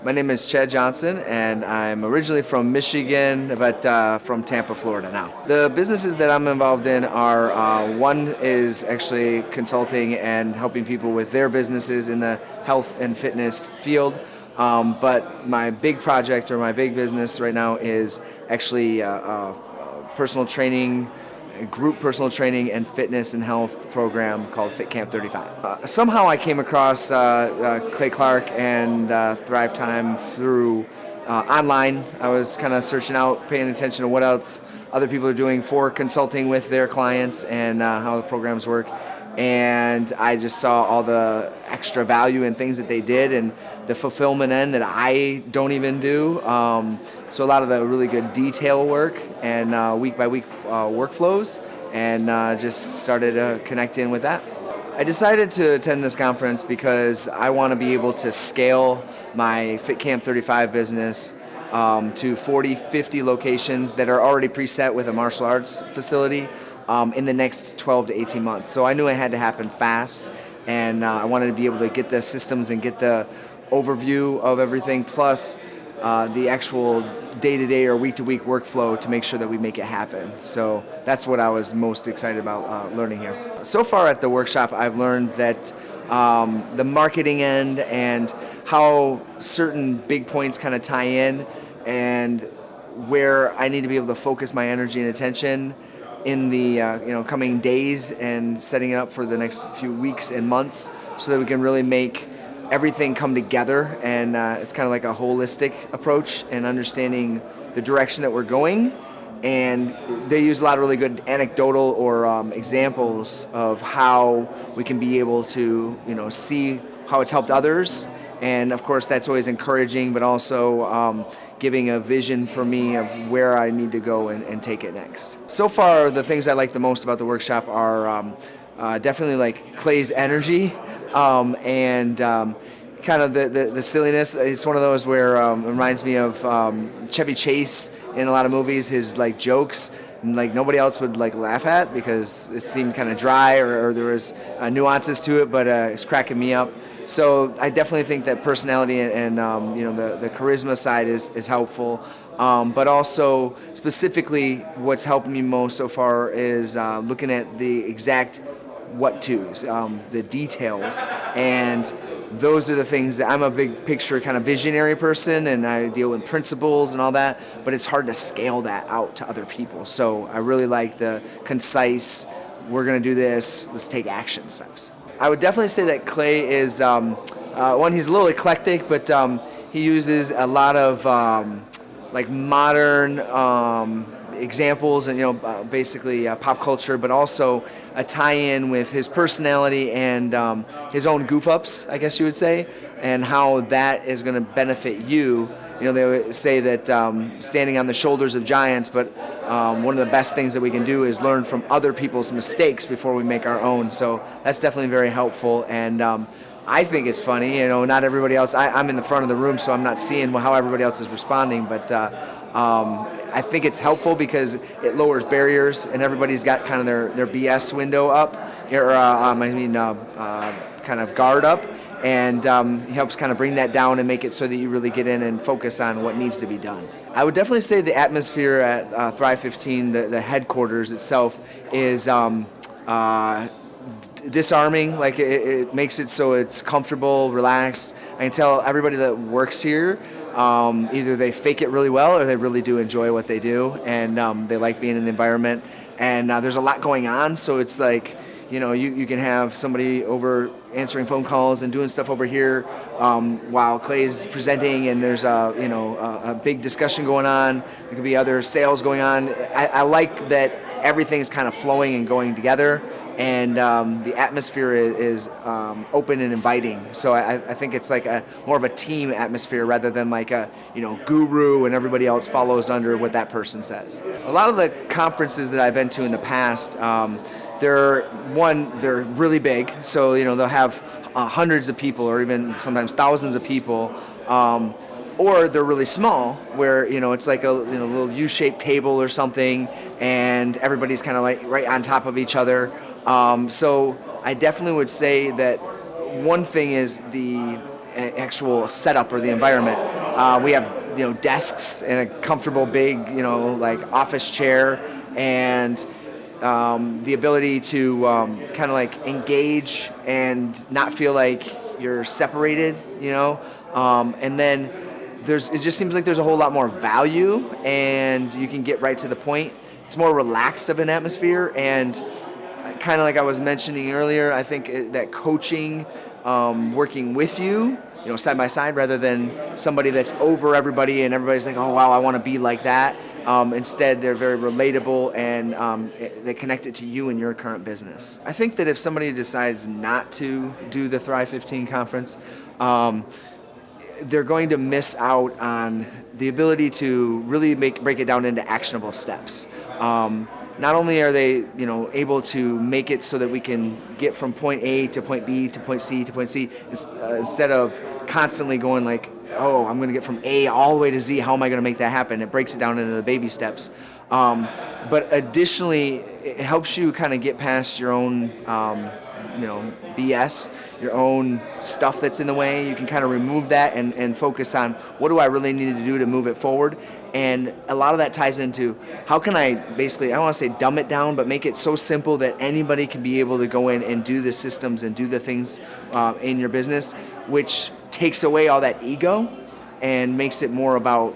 My name is Chad Johnson, and I'm originally from Michigan, but from Tampa, Florida now. The businesses that I'm involved in are, one is actually consulting and helping people with their businesses in the health and fitness field. But my big project or my big business right now is actually personal training, group personal training and fitness and health program called Fit Camp 35. Somehow I came across Clay Clark and Thrive Time through online. I was kind of searching out, paying attention to what else other people are doing for consulting with their clients and how the programs work. And I just saw all the extra value and things that they did and the fulfillment end that I don't even do. So a lot of the really good detail work and week by week workflows, and just started connecting with that. I decided to attend this conference because I want to be able to scale my Fit Camp 35 business to 40, 50 locations that are already preset with a martial arts facility in the next 12 to 18 months. So I knew it had to happen fast, and I wanted to be able to get the systems and get the overview of everything, plus the actual day-to-day or week-to-week workflow to make sure that we make it happen. So that's what I was most excited about learning here. So far at the workshop, I've learned that the marketing end and how certain big points kind of tie in, and where I need to be able to focus my energy and attention in the coming days and setting it up for the next few weeks and months so that we can really make everything come together. And it's kind of like a holistic approach and understanding the direction that we're going. And they use a lot of really good anecdotal or examples of how we can be able to see how it's helped others. And of course that's always encouraging, but also giving a vision for me of where I need to go and take it next. So far, the things I like the most about the workshop are definitely like Clay's energy and kind of the silliness. It's one of those where it reminds me of Chevy Chase in a lot of movies, his like jokes. Like nobody else would like laugh at because it seemed kind of dry or there was nuances to it, but it's cracking me up. So I definitely think that personality and the charisma side is helpful, but also specifically what's helped me most so far is looking at the exact what-tos, the details, and those are the things that I'm a big picture kind of visionary person, and I deal with principles and all that, but it's hard to scale that out to other people. So I really like the concise, we're going to do this, let's take action steps. I would definitely say that Clay is, one, he's a little eclectic, but he uses a lot of like modern examples and basically pop culture, but also a tie-in with his personality and his own goof-ups, I guess you would say, and how that is going to benefit you. They would say that standing on the shoulders of giants, but one of the best things that we can do is learn from other people's mistakes before we make our own. So that's definitely very helpful, and I think it's funny. Not everybody else. I'm in the front of the room, so I'm not seeing how everybody else is responding, but I think it's helpful because it lowers barriers, and everybody's got kind of their BS window up, or kind of guard up, and he helps kind of bring that down and make it so that you really get in and focus on what needs to be done. I would definitely say the atmosphere at Thrive 15, the headquarters itself, is disarming. Like it makes it so it's comfortable, relaxed. I can tell everybody that works here, either they fake it really well or they really do enjoy what they do, and they like being in the environment. And there's a lot going on, so it's like, you can have somebody over answering phone calls and doing stuff over here while Clay's presenting, and there's a big discussion going on. There could be other sales going on. I like that everything's kind of flowing and going together, and the atmosphere is open and inviting. So I think it's like more of a team atmosphere rather than like a guru and everybody else follows under what that person says. A lot of the conferences that I've been to in the past, they're really big, so they'll have hundreds of people or even sometimes thousands of people, or they're really small where it's like a little U-shaped table or something, and everybody's kind of like right on top of each other. So I definitely would say that one thing is the actual setup or the environment. We have desks and a comfortable big like office chair, and the ability to kind of like engage and not feel like you're separated, and then it just seems like there's a whole lot more value, and you can get right to the point. It's more relaxed of an atmosphere, and kind of like I was mentioning earlier, I think that coaching, working with you, side by side, rather than somebody that's over everybody and everybody's like, oh wow, I want to be like that. Instead, they're very relatable, and they connect it to you and your current business. I think that if somebody decides not to do the Thrive 15 conference, they're going to miss out on the ability to really break it down into actionable steps. Not only are they, able to make it so that we can get from point A to point B to point C to point C, instead of constantly going like, oh, I'm going to get from A all the way to Z, how am I going to make that happen? It breaks it down into the baby steps. But additionally, it helps you kind of get past your own, BS, your own stuff that's in the way. You can kind of remove that and focus on what do I really need to do to move it forward. And a lot of that ties into how can I basically, I don't want to say dumb it down, but make it so simple that anybody can be able to go in and do the systems and do the things in your business, which takes away all that ego and makes it more about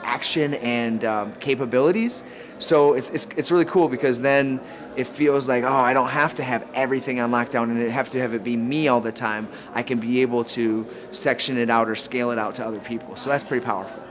action and capabilities. So it's really cool, because then it feels like, oh, I don't have to have everything on lockdown and I have to have it be me all the time. I can be able to section it out or scale it out to other people. So that's pretty powerful.